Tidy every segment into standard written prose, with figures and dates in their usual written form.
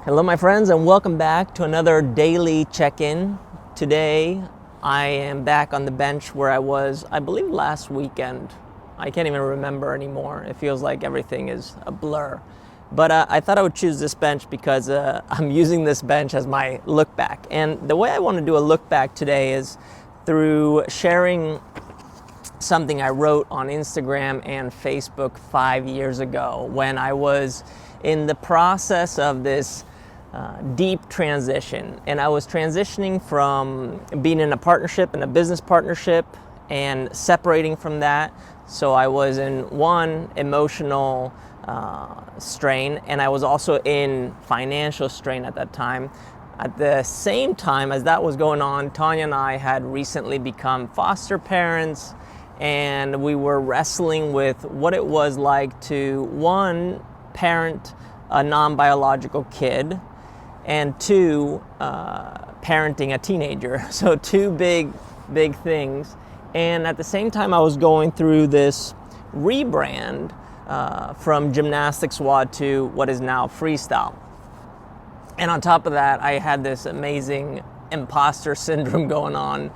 Hello my friends, and welcome back to another daily check-in. Today I am back on the bench where I was, I believe, last weekend. I can't even remember anymore. It feels like everything is a blur. But I thought I would choose this bench because I'm using this bench as my look back. And the way I want to do a look back today is through sharing something I wrote on Instagram and Facebook 5 years ago when I was in the process of this deep transition. And I was transitioning from being in a partnership, in a business partnership, and separating from that. So I was in one emotional strain, and I was also in financial strain at that time. At the same time as that was going on, Tanya and I had recently become foster parents, and we were wrestling with what it was like to, one, parent a non-biological kid, and two, parenting a teenager. So two big things. And at the same time, I was going through this rebrand from gymnastics WOD to what is now freestyle. And on top of that, I had this amazing imposter syndrome going on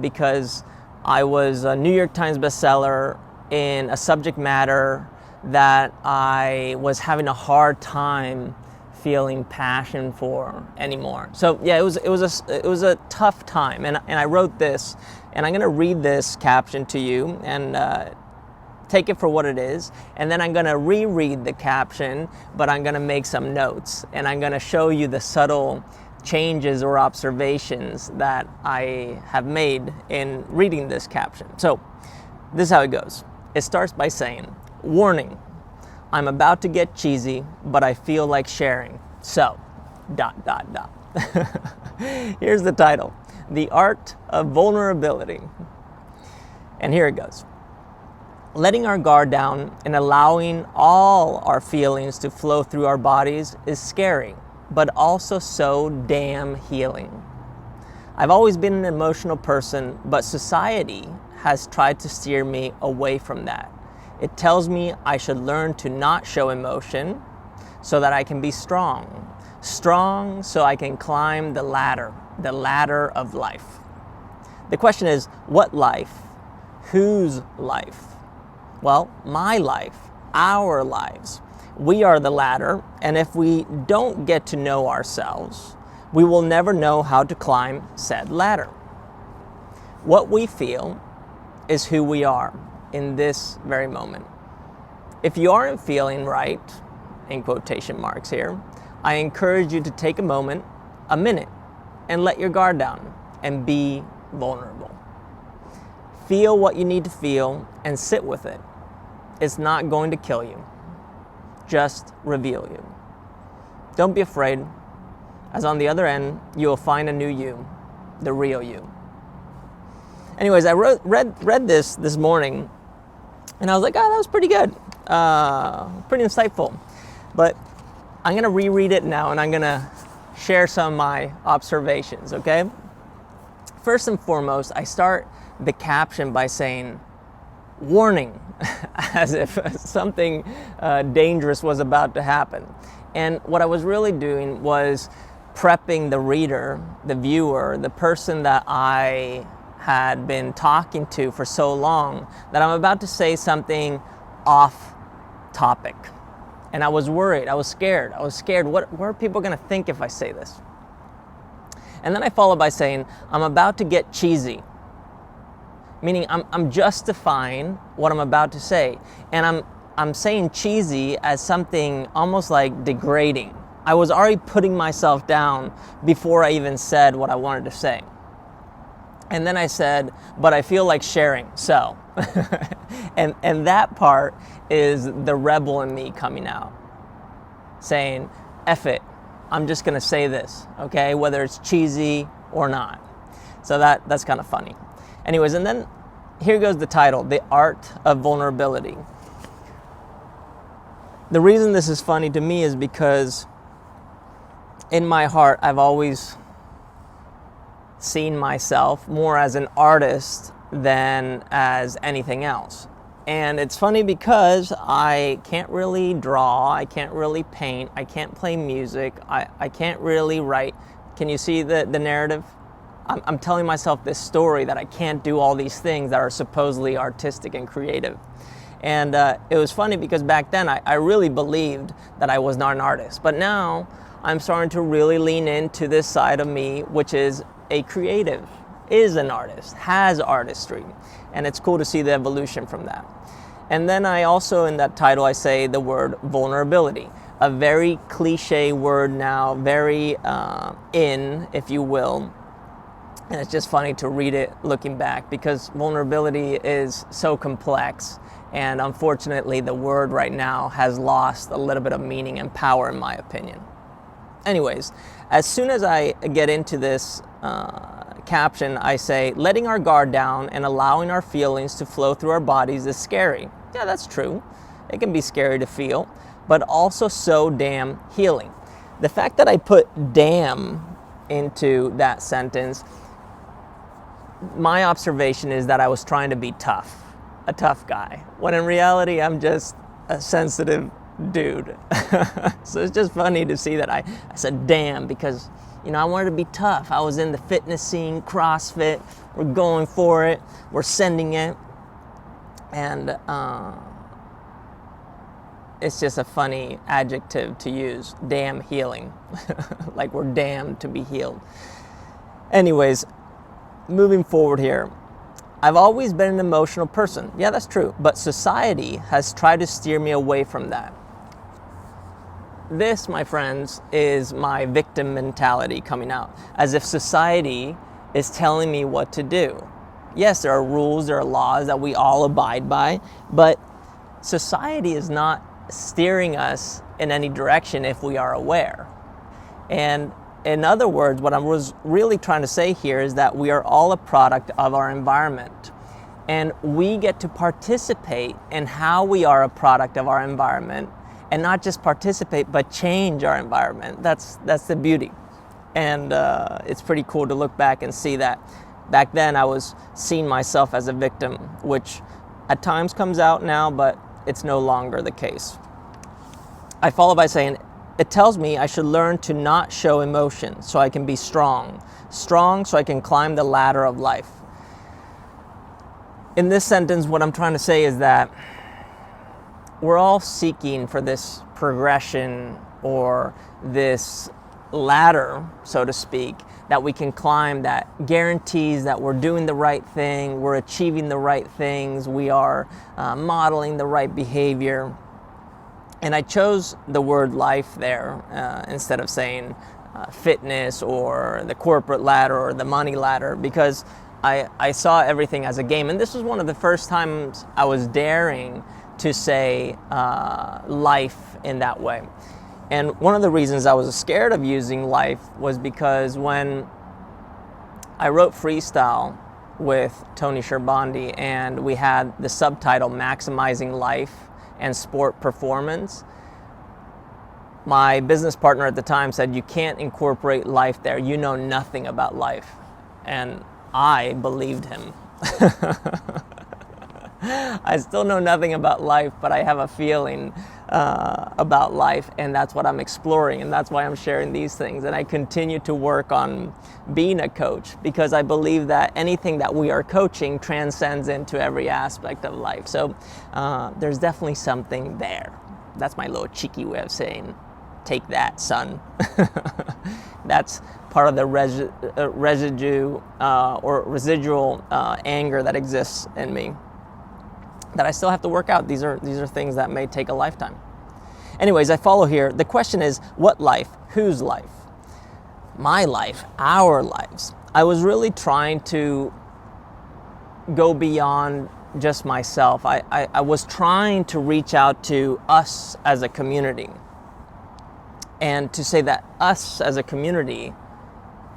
because I was a New York Times bestseller in a subject matter that I was having a hard time feeling passion for anymore. So yeah, it was a tough time, and I wrote this, and I'm gonna read this caption to you and take it for what it is, and then I'm gonna reread the caption, but I'm gonna make some notes, and I'm gonna show you the subtle changes or observations that I have made in reading this caption. So this is how it goes. It starts by saying, "Warning, I'm about to get cheesy, but I feel like sharing. So, ... Here's the title, The Art of Vulnerability. And here it goes. Letting our guard down and allowing all our feelings to flow through our bodies is scary, but also so damn healing. I've always been an emotional person, but society has tried to steer me away from that. It tells me I should learn to not show emotion so that I can be strong. Strong so I can climb the ladder of life. The question is, what life? Whose life? Well, my life, our lives. We are the ladder, and if we don't get to know ourselves, we will never know how to climb said ladder. What we feel is who we are in this very moment. If you aren't feeling right, in quotation marks here, I encourage you to take a minute, and let your guard down and be vulnerable. Feel what you need to feel and sit with it. It's not going to kill you, just reveal you. Don't be afraid, as on the other end, you will find a new you, the real you. Anyways, I read this morning, and I was like, oh, that was pretty good, pretty insightful. But I'm gonna reread it now, and I'm gonna share some of my observations, okay? First and foremost, I start the caption by saying, warning, as if something dangerous was about to happen. And what I was really doing was prepping the reader, the viewer, the person that I had been talking to for so long, that I'm about to say something off topic. And I was worried, I was scared. What are people gonna think if I say this? And then I follow by saying, I'm about to get cheesy. Meaning I'm justifying what I'm about to say. And I'm saying cheesy as something almost like degrading. I was already putting myself down before I even said what I wanted to say. And then I said, but I feel like sharing, so. and that part is the rebel in me coming out, saying, F it, I'm just gonna say this, okay? Whether it's cheesy or not. So that's kind of funny. Anyways, and then here goes the title, The Art of Vulnerability. The reason this is funny to me is because in my heart, I've always seen myself more as an artist than as anything else. And it's funny because I can't really draw, I can't really paint, I can't play music, I can't really write. Can you see the narrative? I'm telling myself this story that I can't do all these things that are supposedly artistic and creative. And it was funny because back then I really believed that I was not an artist. But now I'm starting to really lean into this side of me, which is a creative, is an artist, has artistry. And it's cool to see the evolution from that. And then I also, in that title, I say the word vulnerability, a very cliche word now, very in, if you will. And it's just funny to read it looking back because vulnerability is so complex. And unfortunately, the word right now has lost a little bit of meaning and power, in my opinion. Anyways, as soon as I get into this caption, I say, letting our guard down and allowing our feelings to flow through our bodies is scary. Yeah, that's true. It can be scary to feel, but also so damn healing. The fact that I put damn into that sentence, my observation is that I was trying to be tough, a tough guy, when in reality I'm just a sensitive dude. So it's just funny to see that I said damn because, you know, I wanted to be tough. I was in the fitness scene, CrossFit, we're going for it, we're sending it, and it's just a funny adjective to use, damn healing, like we're damned to be healed. Anyways, moving forward here, I've always been an emotional person. Yeah, that's true. But society has tried to steer me away from that. This, my friends, is my victim mentality coming out. As if society is telling me what to do. Yes, there are rules, there are laws that we all abide by, but society is not steering us in any direction if we are aware. And in other words, what I was really trying to say here is that we are all a product of our environment. And we get to participate in how we are a product of our environment, and not just participate, but change our environment. That's the beauty. And it's pretty cool to look back and see that back then I was seeing myself as a victim, which at times comes out now, but it's no longer the case. I follow by saying, it tells me I should learn to not show emotion so I can be strong. Strong so I can climb the ladder of life. In this sentence, what I'm trying to say is that we're all seeking for this progression or this ladder, so to speak, that we can climb that guarantees that we're doing the right thing, we're achieving the right things, we are modeling the right behavior. And I chose the word life there instead of saying fitness or the corporate ladder or the money ladder, because I saw everything as a game. And this was one of the first times I was daring to say life in that way. And one of the reasons I was scared of using life was because when I wrote Freestyle with Tony Sherbandi and we had the subtitle Maximizing Life and Sport Performance, my business partner at the time said, you can't incorporate life there. You know nothing about life. And I believed him. I still know nothing about life, but I have a feeling about life, and that's what I'm exploring, and that's why I'm sharing these things. And I continue to work on being a coach because I believe that anything that we are coaching transcends into every aspect of life. So there's definitely something there. That's my little cheeky way of saying, take that, son. That's part of the residue or residual anger that exists in me, that I still have to work out. These are things that may take a lifetime. Anyways, I follow here. The question is, what life? Whose life? My life, our lives. I was really trying to go beyond just myself. I was trying to reach out to us as a community, and to say that us as a community,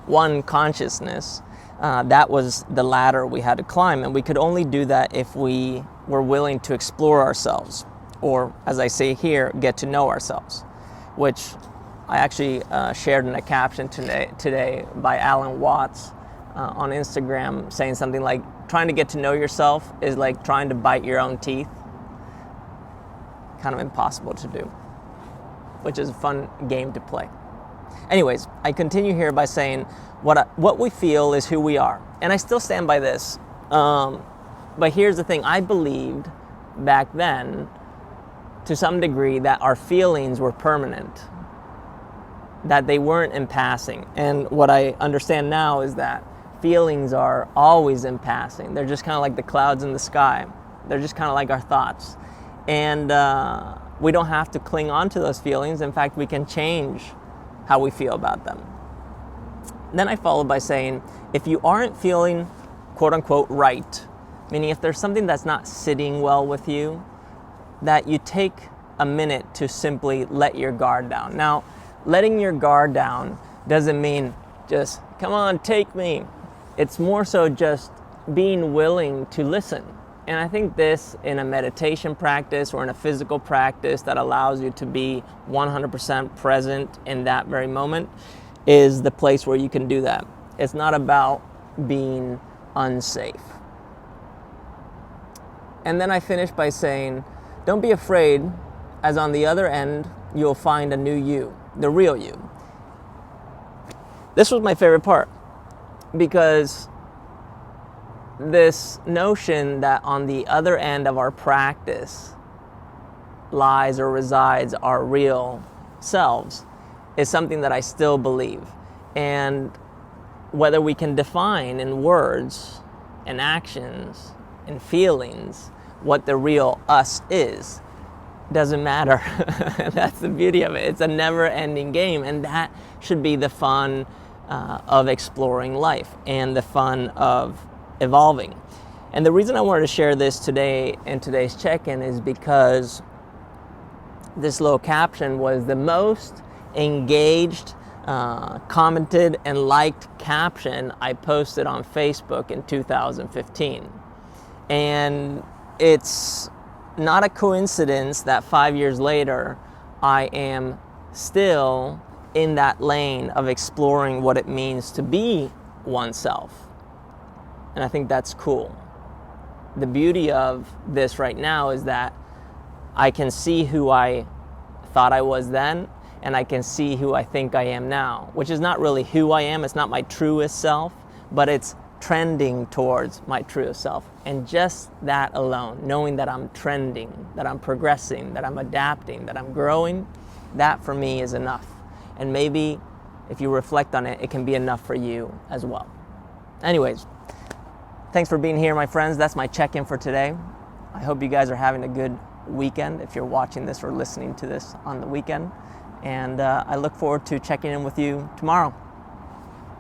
one consciousness, that was the ladder we had to climb, and we could only do that if we were willing to explore ourselves, or as I say here, get to know ourselves, which I actually shared in a caption today by Alan Watts on Instagram, saying something like, trying to get to know yourself is like trying to bite your own teeth. kind of impossible to do, which is a fun game to play. Anyways, I continue here by saying what we feel is who we are. And I still stand by this. But here's the thing. I believed back then, to some degree, that our feelings were permanent, that they weren't in passing. And what I understand now is that feelings are always in passing. They're just kind of like the clouds in the sky. They're just kind of like our thoughts. And we don't have to cling on to those feelings. In fact, we can change how we feel about them. Then I followed by saying, if you aren't feeling quote unquote right, meaning if there's something that's not sitting well with you, that you take a minute to simply let your guard down. Now, letting your guard down doesn't mean just, come on, take me. It's more so just being willing to listen. And I think this, in a meditation practice or in a physical practice that allows you to be 100% present in that very moment, is the place where you can do that. It's not about being unsafe. And then I finish by saying, don't be afraid, as on the other end, you'll find a new you, the real you. This was my favorite part, because this notion that on the other end of our practice lies or resides our real selves is something that I still believe. And whether we can define in words and actions and feelings what the real us is, doesn't matter. That's the beauty of it. It's a never-ending game, and that should be the fun of exploring life and the fun of evolving. And the reason I wanted to share this today in today's check-in is because this little caption was the most engaged, commented, and liked caption I posted on Facebook in 2015. And it's not a coincidence that 5 years later, I am still in that lane of exploring what it means to be oneself. And I think that's cool. The beauty of this right now is that I can see who I thought I was then, and I can see who I think I am now, which is not really who I am. It's not my truest self, but it's trending towards my truest self. And just that alone, knowing that I'm trending, that I'm progressing, that I'm adapting, that I'm growing, that for me is enough. And maybe if you reflect on it, it can be enough for you as well. Anyways, thanks for being here, my friends. That's my check-in for today. I hope you guys are having a good weekend if you're watching this or listening to this on the weekend. And I look forward to checking in with you tomorrow.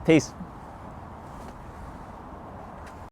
Peace.